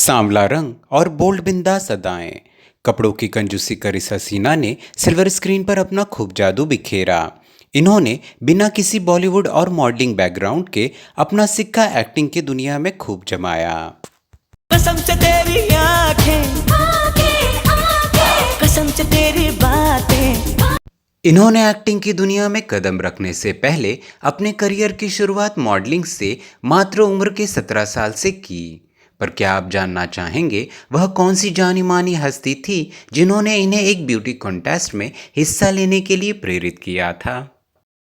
सांवला रंग और बोल्ड बिंदास अदाएं, कपड़ों की कंजूसी कर इस हसीना ने सिल्वर स्क्रीन पर अपना खूब जादू बिखेरा। इन्होंने बिना किसी बॉलीवुड और मॉडलिंग बैकग्राउंड के अपना सिक्का एक्टिंग की दुनिया में खूब जमाया। कसम से तेरी आंखें, कसम से तेरी बातें। इन्होंने एक्टिंग की दुनिया में कदम रखने से पहले अपने करियर की शुरुआत मॉडलिंग से मात्र उम्र के 17 साल से की। पर क्या आप जानना चाहेंगे वह कौन सी जानी मानी हस्ती थी जिन्होंने इन्हें एक ब्यूटी कॉन्टेस्ट में हिस्सा लेने के लिए प्रेरित किया था?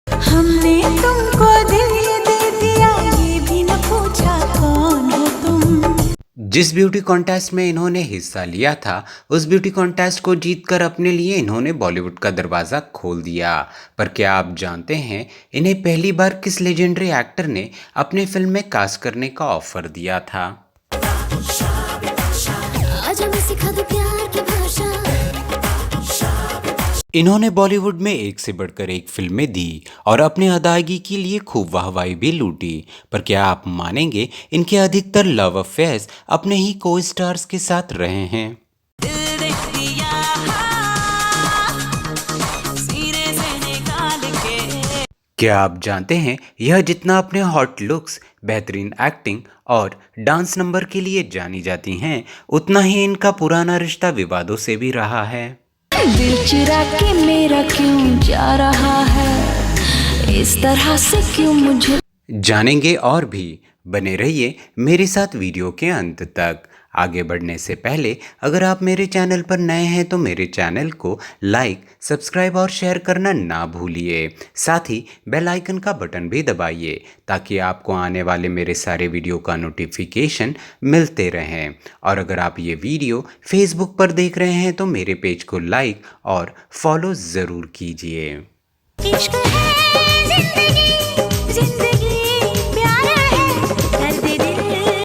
हमने तुमको दिल ये दे दिया, ये भी न पूछा कौन हो तुम। जिस ब्यूटी कॉन्टेस्ट में इन्होंने हिस्सा लिया था उस ब्यूटी कॉन्टेस्ट को जीतकर अपने लिए इन्होंने बॉलीवुड का दरवाज़ा खोल दिया। पर क्या आप जानते हैं इन्हें पहली बार किस लेजेंडरी एक्टर ने अपने फिल्म में कास्ट करने का ऑफर दिया था? आजा मैं सिखा दूं प्यार की भाषा। इन्होंने बॉलीवुड में एक से बढ़कर एक फिल्में दी और अपने अदायगी के लिए खूब वाहवाही भी लूटी। पर क्या आप मानेंगे इनके अधिकतर लव अफेयर्स अपने ही को स्टार्स के साथ रहे हैं। दिल देख दिया सीने से निकाल के। क्या आप जानते हैं यह जितना अपने हॉट लुक्स, बेहतरीन एक्टिंग और डांस नंबर के लिए जानी जाती हैं उतना ही इनका पुराना रिश्ता विवादों से भी रहा है। दिल चुरा के मेरा क्यों जा रहा है, इस तरह से क्यों मुझे। जानेंगे और भी, बने रहिए मेरे साथ वीडियो के अंत तक। आगे बढ़ने से पहले अगर आप मेरे चैनल पर नए हैं तो मेरे चैनल को लाइक, सब्सक्राइब और शेयर करना ना भूलिए। साथ ही बेल आइकन का बटन भी दबाइए ताकि आपको आने वाले मेरे सारे वीडियो का नोटिफिकेशन मिलते रहें। और अगर आप ये वीडियो फेसबुक पर देख रहे हैं तो मेरे पेज को लाइक और फॉलो ज़रूर कीजिए। इश्क है जिंदगी, जिंदगी प्यार है दर्द दिल।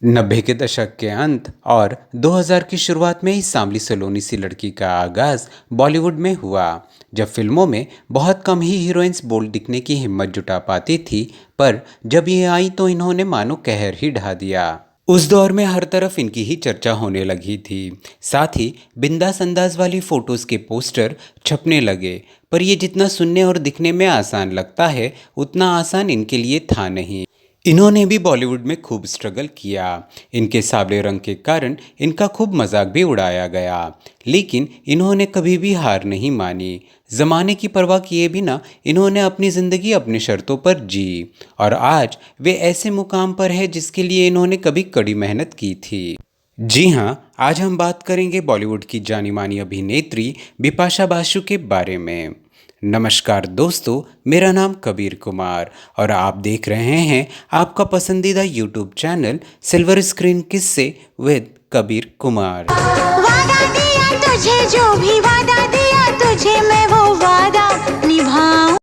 90 के दशक के अंत और 2000 की शुरुआत में ही सांवली सलोनी सी लड़की का आगाज बॉलीवुड में हुआ, जब फिल्मों में बहुत कम ही हीरोइंस बोल्ड दिखने की हिम्मत जुटा पाती थी। पर जब ये आई तो इन्होंने मानो कहर ही ढा दिया। उस दौर में हर तरफ इनकी ही चर्चा होने लगी थी। साथ ही बिंदास अंदाज वाली फोटोज़ के पोस्टर छपने लगे। पर ये जितना सुनने और दिखने में आसान लगता है उतना आसान इनके लिए था नहीं। इन्होंने भी बॉलीवुड में खूब स्ट्रगल किया। इनके सावले रंग के कारण इनका खूब मजाक भी उड़ाया गया, लेकिन इन्होंने कभी भी हार नहीं मानी। ज़माने की परवाह किए बिना इन्होंने अपनी ज़िंदगी अपनी शर्तों पर जी और आज वे ऐसे मुकाम पर है जिसके लिए इन्होंने कभी कड़ी मेहनत की थी। जी हाँ, आज हम बात करेंगे बॉलीवुड की जानी मानी अभिनेत्री बिपाशा बासु के बारे में। नमस्कार दोस्तों, मेरा नाम कबीर कुमार और आप देख रहे हैं आपका पसंदीदा यूट्यूब चैनल सिल्वर स्क्रीन किस्से विद कबीर कुमार। वादा दिया तुझे, जो भी वादा दिया तुझे मैं वो वादा निभाऊं।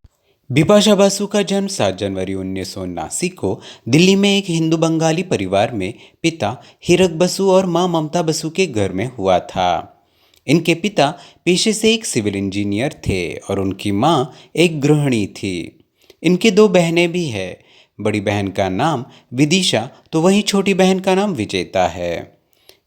बिपाशा बासु का जन्म 7 जनवरी 1979 को दिल्ली में एक हिंदू बंगाली परिवार में पिता हीरक बसु और मां ममता बसु के घर में हुआ था। इनके पिता पेशे से एक सिविल इंजीनियर थे और उनकी मां एक गृहिणी थी। इनके 2 बहनें भी हैं। बड़ी बहन का नाम विदिशा तो वहीं छोटी बहन का नाम विजेता है।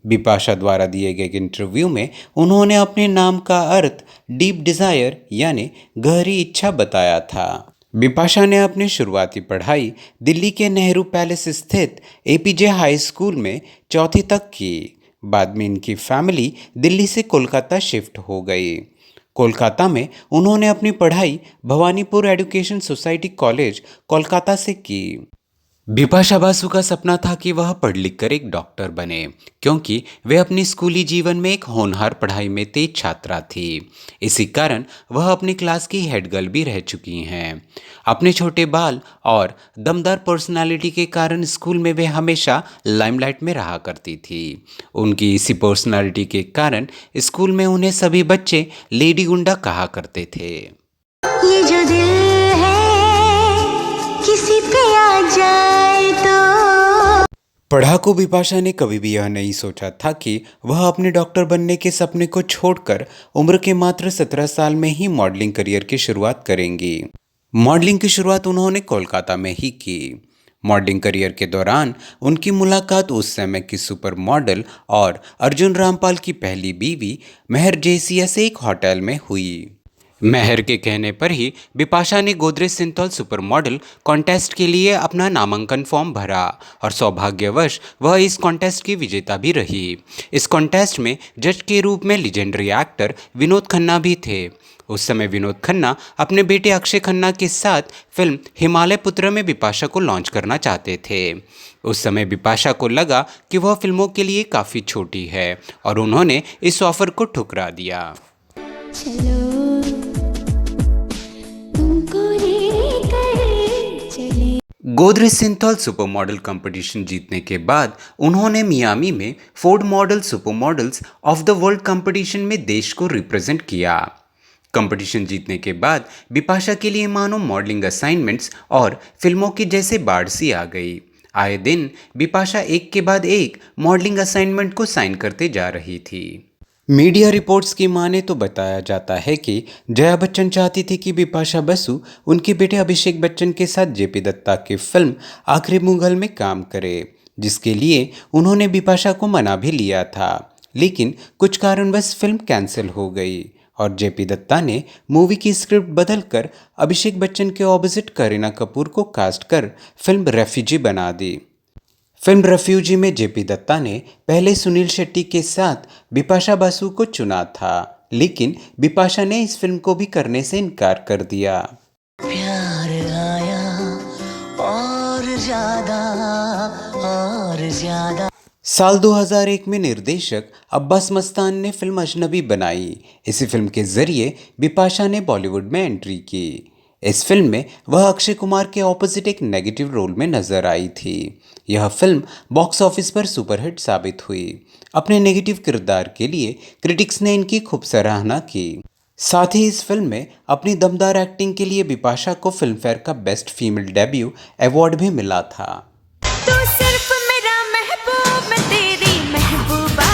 बिपाशा द्वारा दिए गए इंटरव्यू में उन्होंने अपने नाम का अर्थ डीप डिज़ायर यानी गहरी इच्छा बताया था। बिपाशा ने अपनी शुरुआती पढ़ाई दिल्ली के नेहरू पैलेस स्थित एपीजे हाई स्कूल में 4वीं तक की। बाद में इनकी फैमिली दिल्ली से कोलकाता शिफ्ट हो गई। कोलकाता में उन्होंने अपनी पढ़ाई Bhawanipur education society college Kolkata से की। बिपाशा बासु का सपना था कि वह पढ़ लिख कर एक डॉक्टर बने, क्योंकि वे अपनी स्कूली जीवन में एक होनहार पढ़ाई में तेज छात्रा थी। इसी कारण वह अपनी क्लास की हेड गर्ल भी रह चुकी हैं। अपने छोटे बाल और दमदार पर्सनालिटी के कारण स्कूल में वे हमेशा लाइमलाइट में रहा करती थी। उनकी इसी पर्सनालिटी के कारण स्कूल में उन्हें सभी बच्चे लेडी गुंडा कहा करते थे। ये जो दिल है किसी पे आ जाए तो। पढ़ाकू बिपाशा ने कभी भी यह नहीं सोचा था कि वह अपने डॉक्टर बनने के सपने को छोड़कर उम्र के मात्र 17 साल में ही मॉडलिंग करियर की शुरुआत करेंगी। मॉडलिंग की शुरुआत उन्होंने कोलकाता में ही की। मॉडलिंग करियर के दौरान उनकी मुलाकात उस समय की सुपर मॉडल और अर्जुन रामपाल की पहली बीवी मेहर जेसिया से एक होटल में हुई। मेहर के कहने पर ही बिपाशा ने Godrej Cinthol super model contest के लिए अपना नामांकन फॉर्म भरा और सौभाग्यवश वह इस कॉन्टेस्ट की विजेता भी रही। इस कॉन्टेस्ट में जज के रूप में लीजेंडरी एक्टर विनोद खन्ना भी थे। उस समय विनोद खन्ना अपने बेटे अक्षय खन्ना के साथ फिल्म हिमालय पुत्र में बिपाशा को लॉन्च करना चाहते थे। उस समय बिपाशा को लगा कि वह फिल्मों के लिए काफ़ी छोटी है और उन्होंने इस ऑफर को ठुकरा दिया। चलो तुमको लेकर चले। Godrej Cinthol super model competition जीतने के बाद उन्होंने मियामी में Ford model super models of the world competition में देश को रिप्रेजेंट किया। कंपटीशन जीतने के बाद बिपाशा के लिए मानो मॉडलिंग असाइनमेंट्स और फिल्मों की जैसे बाढ़ सी आ गई। आए दिन बिपाशा एक के बाद एक मॉडलिंग असाइनमेंट को साइन करते जा रही थी। मीडिया रिपोर्ट्स की माने तो बताया जाता है कि जया बच्चन चाहती थी कि बिपाशा बसु उनके बेटे अभिषेक बच्चन के साथ जेपी दत्ता की फिल्म आखिरी मुगल में काम करे, जिसके लिए उन्होंने बिपाशा को मना भी लिया था। लेकिन कुछ कारणवश फिल्म कैंसिल हो गई और जेपी दत्ता ने मूवी की स्क्रिप्ट बदलकर अभिषेक बच्चन के ऑपोजिट करीना कपूर को कास्ट कर फिल्म रेफ्यूजी बना दी। फिल्म रेफ्यूजी में जेपी दत्ता ने पहले सुनील शेट्टी के साथ बिपाशा बासु को चुना था, लेकिन बिपाशा ने इस फिल्म को भी करने से इनकार कर दिया। प्यार आया और ज्यादा। साल 2001 में निर्देशक अब्बास मस्तान ने फिल्म अजनबी बनाई। इसी फिल्म के जरिए बिपाशा ने बॉलीवुड में एंट्री की। इस फिल्म में वह अक्षय कुमार के ऑपोजिट एक नेगेटिव रोल में नजर आई थी। यह फिल्म बॉक्स ऑफिस पर सुपरहिट साबित हुई। अपने नेगेटिव किरदार के लिए क्रिटिक्स ने इनकी खूब सराहना की। साथ ही इस फिल्म में अपनी दमदार एक्टिंग के लिए बिपाशा को फिल्मफेयर का बेस्ट फीमेल डेब्यू अवार्ड भी मिला था। तू सिर्फ मेरा महबूब, मैं तेरी महबूबा,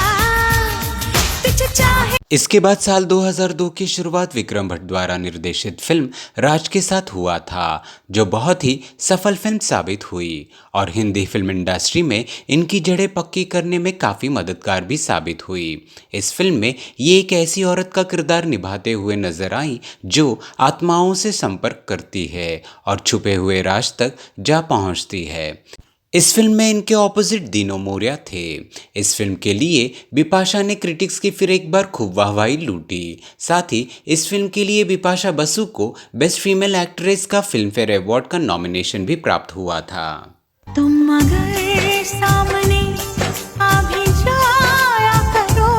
तुझे चाहे। इसके बाद साल 2002 की शुरुआत विक्रम भट्ट द्वारा निर्देशित फिल्म राज के साथ हुआ था, जो बहुत ही सफल फिल्म साबित हुई और हिंदी फिल्म इंडस्ट्री में इनकी जड़ें पक्की करने में काफ़ी मददगार भी साबित हुई। इस फिल्म में ये एक ऐसी औरत का किरदार निभाते हुए नजर आई जो आत्माओं से संपर्क करती है और छुपे हुए राज तक जा पहुंचती है। इस फिल्म में इनके ऑपोजिट दीनो मोरिया थे। इस फिल्म के लिए बिपाशा ने क्रिटिक्स की फिर एक बार खूब वाहवाही लूटी। साथ ही इस फिल्म के लिए बिपाशा बसु को बेस्ट फीमेल एक्ट्रेस का फिल्मफेयर अवार्ड का नॉमिनेशन भी प्राप्त हुआ था। तुम अगर सामने आ भी जाया करो,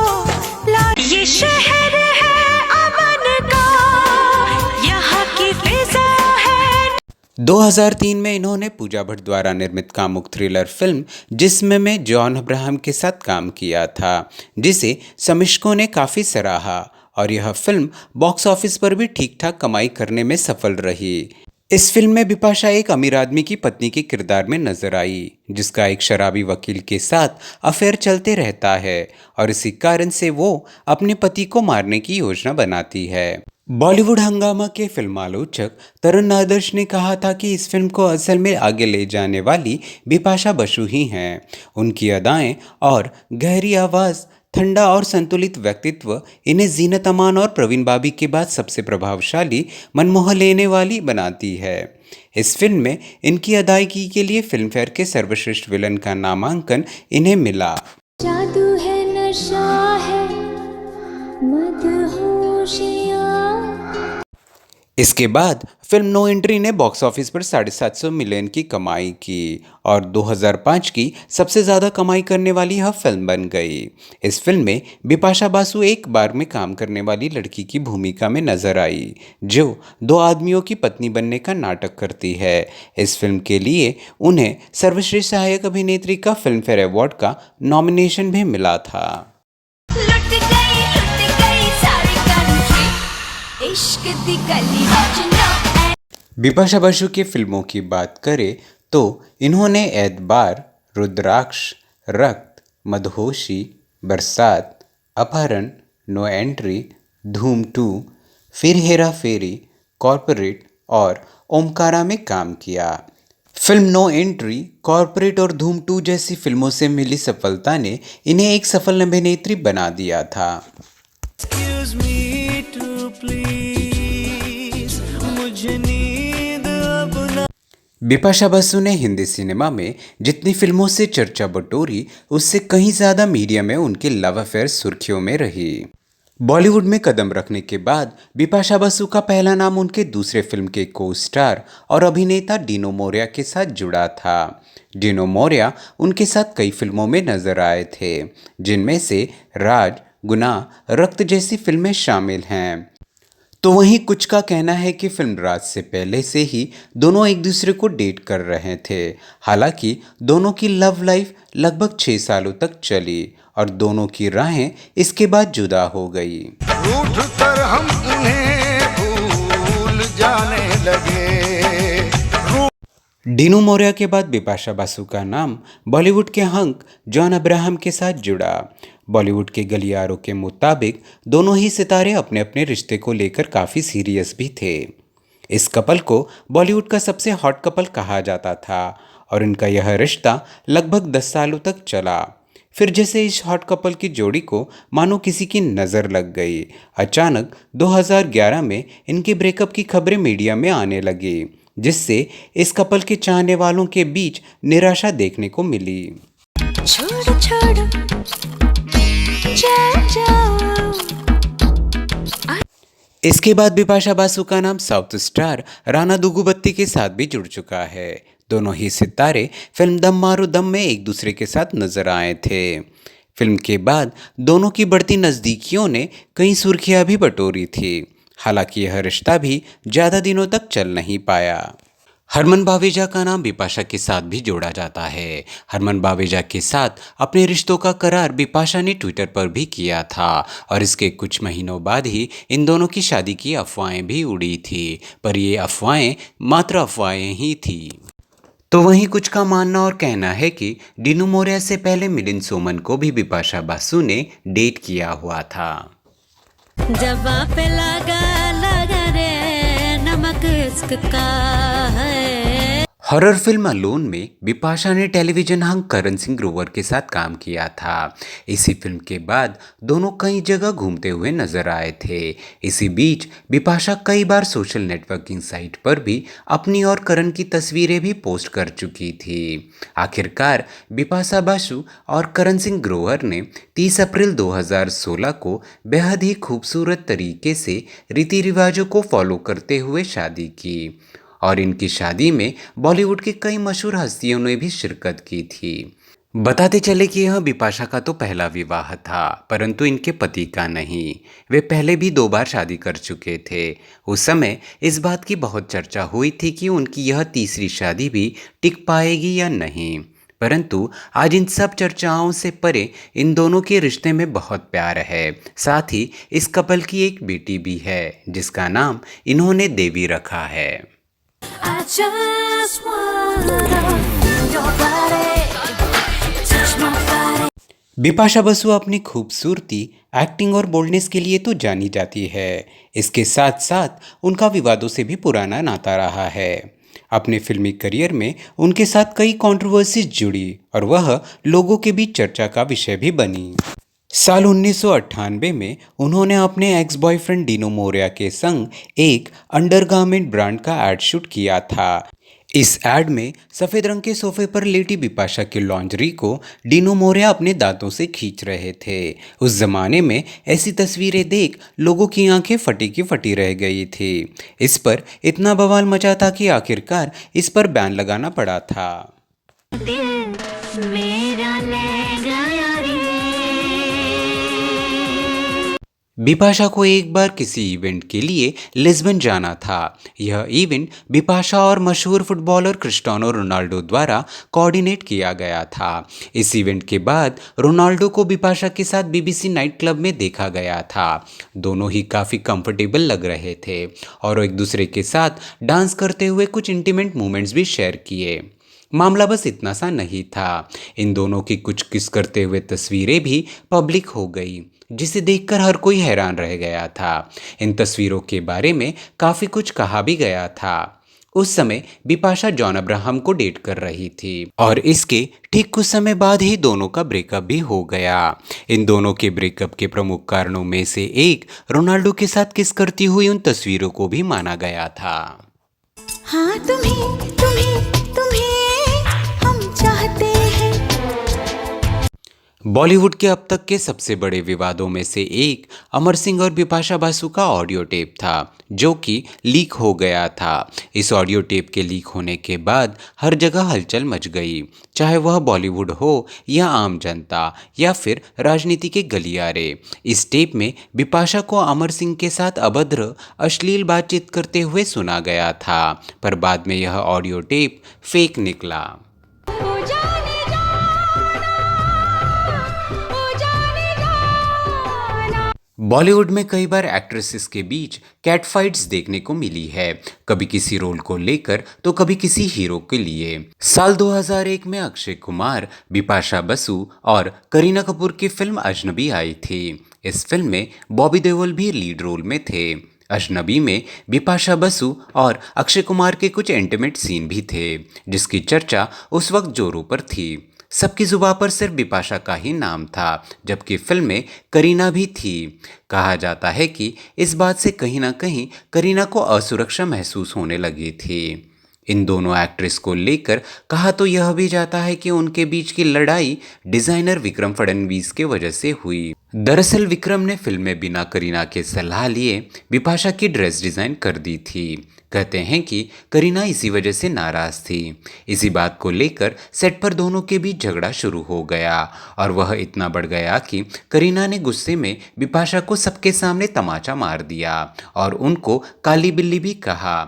ये शहर है अमन का, यहाँ की फिजा है। 2003 में इन्होंने पूजा भट्ट द्वारा निर्मित कामुक थ्रिलर फिल्म जिस्म में जॉन अब्राहम के साथ काम किया था, जिसे समीक्षकों ने काफ़ी सराहा और यह फिल्म बॉक्स ऑफिस पर भी ठीक ठाक कमाई करने में सफल रही। इस फिल्म में बिपाशा एक अमीर आदमी की पत्नी के किरदार में नजर आई, जिसका एक शराबी वकील के साथ अफेयर चलते रहता है और इसी कारण से वो अपने पति को मारने की योजना बनाती है। बॉलीवुड हंगामा के फिल्म आलोचक तरुण आदर्श ने कहा था कि इस फिल्म को असल में आगे ले जाने वाली बिपाशा बसु ही हैं। उनकी अदाएं और गहरी आवाज़, ठंडा और संतुलित व्यक्तित्व इन्हें जीनत अमान और प्रवीण बाबी के बाद सबसे प्रभावशाली, मनमोह लेने वाली बनाती है। इस फिल्म में इनकी अदायगी के लिए फिल्मफेयर के सर्वश्रेष्ठ विलन का नामांकन इन्हें मिला। जादू है, नशा है, मदहोशियाँ। इसके बाद फिल्म नो एंट्री ने बॉक्स ऑफिस पर 750 मिलियन की कमाई की और 2005 की सबसे ज़्यादा कमाई करने वाली यह फिल्म बन गई। इस फिल्म में बिपाशा बासु एक बार में काम करने वाली लड़की की भूमिका में नजर आई, जो 2 आदमियों की पत्नी बनने का नाटक करती है। इस फिल्म के लिए उन्हें सर्वश्रेष्ठ सहायक अभिनेत्री का फिल्मफेयर अवार्ड का नॉमिनेशन भी मिला था। लुट गई सारी कंट्री, इश्क दी गली विच नो। बिपाशा बासु की फिल्मों की बात करें तो इन्होंने एतबार, रुद्राक्ष, रक्त, मदहोशी, बरसात, अपहरण, नो एंट्री, धूम 2, फिर हेरा फेरी, कॉर्पोरेट और ओमकारा में काम किया। फिल्म नो एंट्री, कॉर्पोरेट और धूम 2 जैसी फिल्मों से मिली सफलता ने इन्हें एक सफल अभिनेत्री बना दिया था। Excuse me to please, मुझे नींद अब ना। बिपाशा बसु ने हिंदी सिनेमा में जितनी फिल्मों से चर्चा बटोरी, उससे कहीं ज़्यादा मीडिया में उनकी लव अफेयर सुर्खियों में रही। बॉलीवुड में कदम रखने के बाद बिपाशा बसु का पहला नाम उनके दूसरे फिल्म के को स्टार और अभिनेता डीनो मोरिया के साथ जुड़ा था। डीनो मोरिया उनके साथ कई फिल्मों में नजर आए थे, जिनमें से राज, गुनाह, रक्त जैसी फिल्में शामिल हैं। तो वहीं कुछ का कहना है कि फिल्म राज से पहले से ही दोनों एक दूसरे को डेट कर रहे थे। हालांकि दोनों की लव लाइफ लगभग 6 सालों तक चली और दोनों की राहें इसके बाद जुदा हो गई। रूठ कर हम उन्हें भूल जाने लगे। डीनू मोरिया के बाद बिपाशा बासु का नाम बॉलीवुड के हंक जॉन अब्राहम के साथ जुड़ा। बॉलीवुड के गलियारों के मुताबिक दोनों ही सितारे अपने अपने रिश्ते को लेकर काफ़ी सीरियस भी थे। इस कपल को बॉलीवुड का सबसे हॉट कपल कहा जाता था और इनका यह रिश्ता लगभग 10 सालों तक चला। फिर जैसे इस हॉट कपल की जोड़ी को मानो किसी की नज़र लग गई, अचानक 2011 में इनके ब्रेकअप की खबरें मीडिया में आने लगी, जिससे इस कपल के चाहने वालों के बीच निराशा देखने को मिली। छोड़ छोड़ जा जाओ। इसके बाद बिपाशा बासु का नाम साउथ स्टार राणा दुगुबत्ती के साथ भी जुड़ चुका है। दोनों ही सितारे फिल्म दम मारो दम में एक दूसरे के साथ नजर आए थे। फिल्म के बाद दोनों की बढ़ती नज़दीकियों ने कई सुर्खियां भी बटोरी थी। हालांकि यह रिश्ता भी ज़्यादा दिनों तक चल नहीं पाया। हरमन बावेजा का नाम बिपाशा के साथ भी जोड़ा जाता है। हरमन बावेजा के साथ अपने रिश्तों का करार बिपाशा ने ट्विटर पर भी किया था और इसके कुछ महीनों बाद ही इन दोनों की शादी की अफवाहें भी उड़ी थी, पर ये अफवाहें मात्र अफवाहें ही थी। तो वहीं कुछ का मानना और कहना है कि डीनू मोरिया से पहले मिलिंद सोमन को भी बिपाशा बासु ने डेट किया हुआ था। जवा पे लगा लगा रे नमक इश्क का है। हॉरर फिल्म अलोन में बिपाशा ने टेलीविजन हंक करण सिंह ग्रोवर के साथ काम किया था। इसी फिल्म के बाद दोनों कई जगह घूमते हुए नजर आए थे। इसी बीच बिपाशा कई बार सोशल नेटवर्किंग साइट पर भी अपनी और करण की तस्वीरें भी पोस्ट कर चुकी थी। आखिरकार बिपाशा बासु और करण सिंह ग्रोवर ने 30 अप्रैल 2016 को बेहद ही खूबसूरत तरीके से रीति रिवाजों को फॉलो करते हुए शादी की और इनकी शादी में बॉलीवुड की कई मशहूर हस्तियों ने भी शिरकत की थी। बताते चले कि यह बिपाशा का तो पहला विवाह था, परंतु इनके पति का नहीं। वे पहले भी 2 बार शादी कर चुके थे। उस समय इस बात की बहुत चर्चा हुई थी कि उनकी यह तीसरी शादी भी टिक पाएगी या नहीं, परंतु आज इन सब चर्चाओं से परे इन दोनों के रिश्ते में बहुत प्यार है। साथ ही इस कपल की एक बेटी भी है, जिसका नाम इन्होंने देवी रखा है। I just wanna your body, touch my body. Bipasha Basu अपनी खूबसूरती, एक्टिंग और बोल्डनेस के लिए तो जानी जाती है। इसके साथ साथ उनका विवादों से भी पुराना नाता रहा है। अपने फिल्मी करियर में उनके साथ कई कंट्रोवर्सीज जुड़ी और वह लोगों के बीच चर्चा का विषय भी बनी। साल 1998 में उन्होंने अपने एक्स बॉयफ्रेंड डीनो मोरिया के संग एक अंडरगारमेंट ब्रांड का एड शूट किया था। इस एड में सफ़ेद रंग के सोफे पर लेटी बिपाशा की लॉन्जरी को डीनो मोरिया अपने दांतों से खींच रहे थे। उस जमाने में ऐसी तस्वीरें देख लोगों की आंखें फटी की फटी रह गई थी। इस पर इतना बवाल मचा था कि आखिरकार इस पर बैन लगाना पड़ा था। दिल मेरा ले गया रे। बिपाशा को एक बार किसी इवेंट के लिए लिस्बन जाना था। यह इवेंट बिपाशा और मशहूर फुटबॉलर क्रिस्टियानो रोनाल्डो द्वारा कोऑर्डिनेट किया गया था। इस इवेंट के बाद रोनाल्डो को बिपाशा के साथ बीबीसी नाइट क्लब में देखा गया था। दोनों ही काफ़ी कंफर्टेबल लग रहे थे और एक दूसरे के साथ डांस करते हुए कुछ इंटीमेट मोमेंट्स भी शेयर किए। मामला बस इतना सा नहीं था, इन दोनों की कुछ किस करते हुए तस्वीरें भी पब्लिक हो गई, जिसे देखकर हर कोई हैरान रह गया था। इन तस्वीरों के बारे में काफ़ी कुछ कहा भी गया था। उस समय बिपाशा जॉन अब्राहम को डेट कर रही थी और इसके ठीक कुछ समय बाद ही दोनों का ब्रेकअप भी हो गया। इन दोनों के ब्रेकअप के प्रमुख कारणों में से एक रोनाल्डो के साथ किस करती हुई उन तस्वीरों को भी माना गया था। हाँ तुम्हें तुम्हें तुम्हें हम चाहते हैं। बॉलीवुड के अब तक के सबसे बड़े विवादों में से एक अमर सिंह और बिपाशा बासु का ऑडियो टेप था जो कि लीक हो गया था। इस ऑडियो टेप के लीक होने के बाद हर जगह हलचल मच गई, चाहे वह बॉलीवुड हो या आम जनता या फिर राजनीति के गलियारे। इस टेप में बिपाशा को अमर सिंह के साथ अभद्र अश्लील बातचीत करते हुए सुना गया था, पर बाद में यह ऑडियो टेप फेक निकला। ओ जाने जाना, ओ जाने जाना। बॉलीवुड में कई बार एक्ट्रेसेस के बीच कैट फाइट्स देखने को मिली है, कभी किसी रोल को लेकर तो कभी किसी हीरो के लिए। साल 2001 में अक्षय कुमार, बिपाशा बसु और करीना कपूर की फिल्म अजनबी आई थी। इस फिल्म में बॉबी देओल भी लीड रोल में थे। अजनबी में बिपाशा बसु और अक्षय कुमार के कुछ इंटीमेट सीन भी थे, जिसकी चर्चा उस वक्त जोरों पर थी। सबकी जुबां पर सिर्फ बिपाशा का ही नाम था, जबकि फिल्म में करीना भी थी। कहा जाता है कि इस बात से कहीं ना कहीं करीना को असुरक्षा महसूस होने लगी थी। इन दोनों एक्ट्रेस को लेकर कहा तो यह भी जाता है कि उनके बीच की लड़ाई डिजाइनर विक्रम फडणवीस के वजह से हुई। दरअसल विक्रम ने फिल्म में बिना करीना के सलाह लिए बिपाशा की ड्रेस डिजाइन कर दी थी। कहते हैं कि करीना इसी वजह से नाराज थी। इसी बात को लेकर सेट पर दोनों के बीच झगड़ा शुरू हो गया और वह इतना बढ़ गया कि करीना ने गुस्से में बिपाशा को सबके सामने तमाचा मार दिया और उनको काली बिल्ली भी कहा।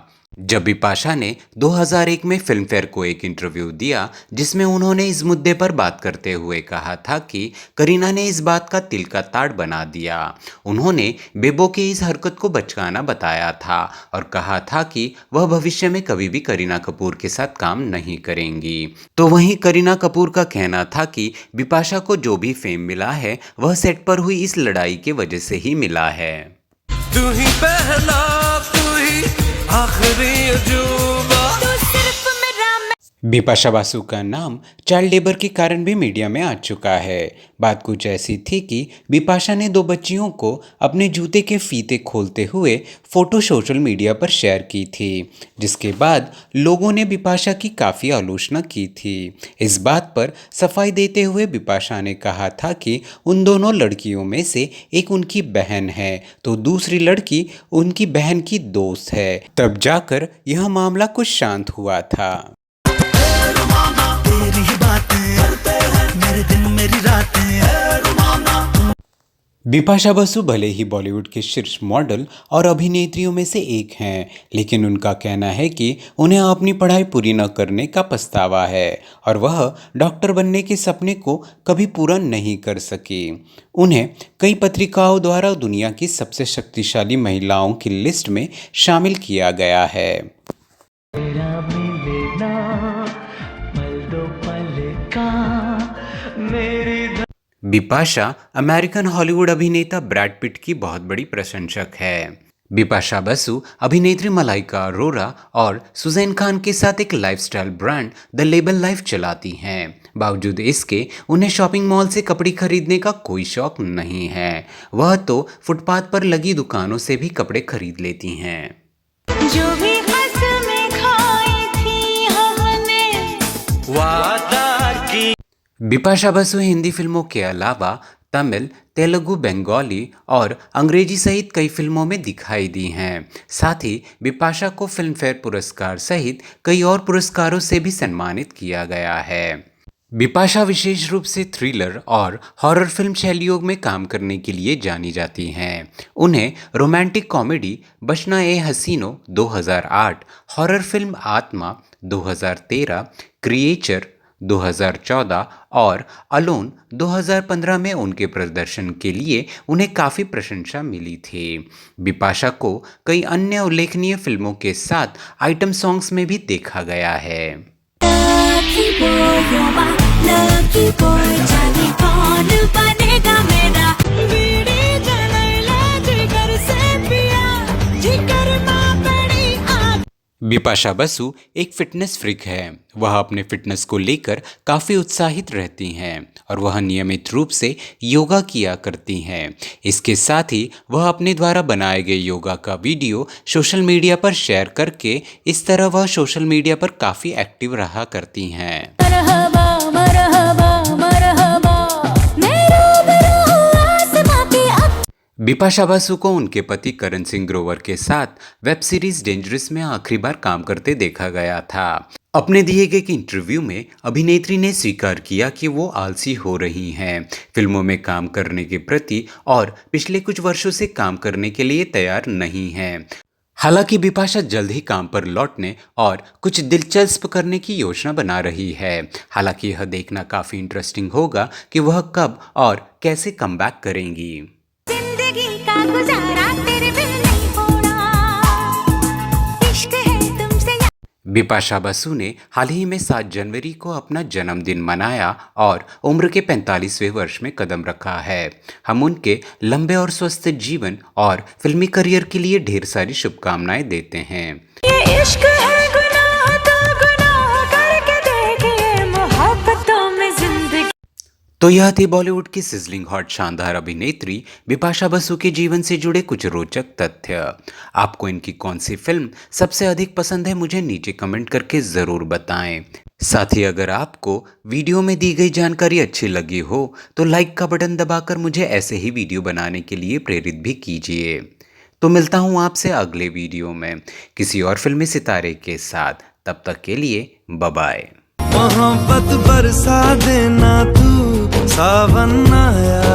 जब बिपाशा ने 2001 में फिल्म फेयर को एक इंटरव्यू दिया जिसमें उन्होंने इस मुद्दे पर बात करते हुए कहा था कि करीना ने इस बात का तिल का ताड़ बना दिया। उन्होंने बेबो के इस हरकत को बचकाना बताया था और कहा था कि वह भविष्य में कभी भी करीना कपूर के साथ काम नहीं करेंगी। तो वहीं करीना कपूर का कहना था कि बिपाशा को जो भी फेम मिला है वह सेट पर हुई इस लड़ाई की वजह से ही मिला है। तू ही पहला, तू ही आखिरी अजूबा। तू सिर्फ मेरा बिपाशा बासु का नाम चाइल्ड लेबर के कारण भी मीडिया में आ चुका है। बात कुछ ऐसी थी कि बिपाशा ने 2 बच्चियों को अपने जूते के फीते खोलते हुए फोटो सोशल मीडिया पर शेयर की थी, जिसके बाद लोगों ने बिपाशा की काफ़ी आलोचना की थी। इस बात पर सफाई देते हुए बिपाशा ने कहा था कि उन दोनों लड़कियों में से एक उनकी बहन है तो दूसरी लड़की उनकी बहन की दोस्त है। तब जाकर यह मामला कुछ शांत हुआ था। तेरी ही बातें, मेरे दिन मेरी रातें। बिपाशा बसु भले ही बॉलीवुड के शीर्ष मॉडल और अभिनेत्रियों में से एक हैं, लेकिन उनका कहना है कि उन्हें अपनी पढ़ाई पूरी न करने का पछतावा है और वह डॉक्टर बनने के सपने को कभी पूरा नहीं कर सकी। उन्हें कई पत्रिकाओं द्वारा दुनिया की सबसे शक्तिशाली महिलाओं की लिस्ट में शामिल किया गया है। तेरा मिलना पल दो पल का मेरी बिपाशा अमेरिकन हॉलीवुड अभिनेता ब्रैड पिट की बहुत बड़ी प्रशंसक है। बिपाशा बसु अभिनेत्री मलाइका अरोरा और सुजैन खान के साथ एक lifestyle brand the label life चलाती हैं। बावजूद इसके उन्हें शॉपिंग मॉल से कपड़े खरीदने का कोई शौक नहीं है। वह तो फुटपाथ पर लगी दुकानों से भी कपड़े खरीद लेती हैं। जो भी कसमें खाई थी हमने वादा की। बिपाशा बसु हिंदी फिल्मों के अलावा तमिल, तेलुगु, बंगाली और अंग्रेजी सहित कई फिल्मों में दिखाई दी हैं। साथ ही बिपाशा को फिल्म फेयर पुरस्कार सहित कई और पुरस्कारों से भी सम्मानित किया गया है। बिपाशा विशेष रूप से थ्रिलर और हॉरर फिल्म शैलियों में काम करने के लिए जानी जाती हैं। उन्हें रोमांटिक कॉमेडी बचना ए हसीनो 2008, हॉरर फिल्म आत्मा 2013, क्रिएचर 2014 और अलोन 2015 में उनके प्रदर्शन के लिए उन्हें काफ़ी प्रशंसा मिली थी। बिपाशा को कई अन्य उल्लेखनीय फिल्मों के साथ आइटम सॉन्ग्स में भी देखा गया है। Lucky boy, you're my lucky boy, जाने कौन बनेगा मेरा बीड़ी जलैला जिगर से पिया जिगर माँ बड़ी आग। बिपाशा बसु एक फिटनेस फ्रीक है। वह अपने फिटनेस को लेकर काफ़ी उत्साहित रहती हैं और वह नियमित रूप से योगा किया करती हैं। इसके साथ ही वह अपने द्वारा बनाए गए योगा का वीडियो सोशल मीडिया पर शेयर करके इस तरह वह सोशल मीडिया पर काफ़ी एक्टिव रहा करती हैं। मरहबा मरहबा मरहबा मैं रूबरू हूँ आसमां पे अब। बिपाशा बसु को उनके पति करण सिंह ग्रोवर के साथ वेब सीरीज डेंजरस में आखिरी बार काम करते देखा गया था। अपने दिए गए एक इंटरव्यू में अभिनेत्री ने स्वीकार किया कि वो आलसी हो रही हैं फिल्मों में काम करने के प्रति और पिछले कुछ वर्षों से काम करने के लिए तैयार नहीं हैं। हालांकि बिपाशा जल्द ही काम पर लौटने और कुछ दिलचस्प करने की योजना बना रही है। हालांकि यह देखना काफ़ी इंटरेस्टिंग होगा कि वह कब और कैसे कमबैक करेंगी। जिंदगी का गुजारा तेरे बिन नहीं होना, इश्क है तुमसे। बिपाशा बसु ने हाल ही में 7 जनवरी को अपना जन्मदिन मनाया और उम्र के 45वें वर्ष में कदम रखा है। हम उनके लंबे और स्वस्थ जीवन और फिल्मी करियर के लिए ढेर सारी शुभकामनाएं देते हैं। ये इश्क है गुनाह तो गुनाह करके देखिए मोहब्बतों में जिंदगी। तो यह थी बॉलीवुड की सिजलिंग हॉट शानदार अभिनेत्री बिपाशा बसु के जीवन से जुड़े कुछ रोचक तथ्य। आपको इनकी कौन सी फिल्म सबसे अधिक पसंद है, मुझे नीचे कमेंट करके ज़रूर बताएं। साथ ही अगर आपको वीडियो में दी गई जानकारी अच्छी लगी हो तो लाइक का बटन दबाकर मुझे ऐसे ही वीडियो बनाने के लिए प्रेरित भी कीजिए। तो मिलता हूँ आपसे अगले वीडियो में किसी और फिल्मी सितारे के साथ। तब तक के लिए बाय बाय। मोहब्बत बरसा देना तू सावन आया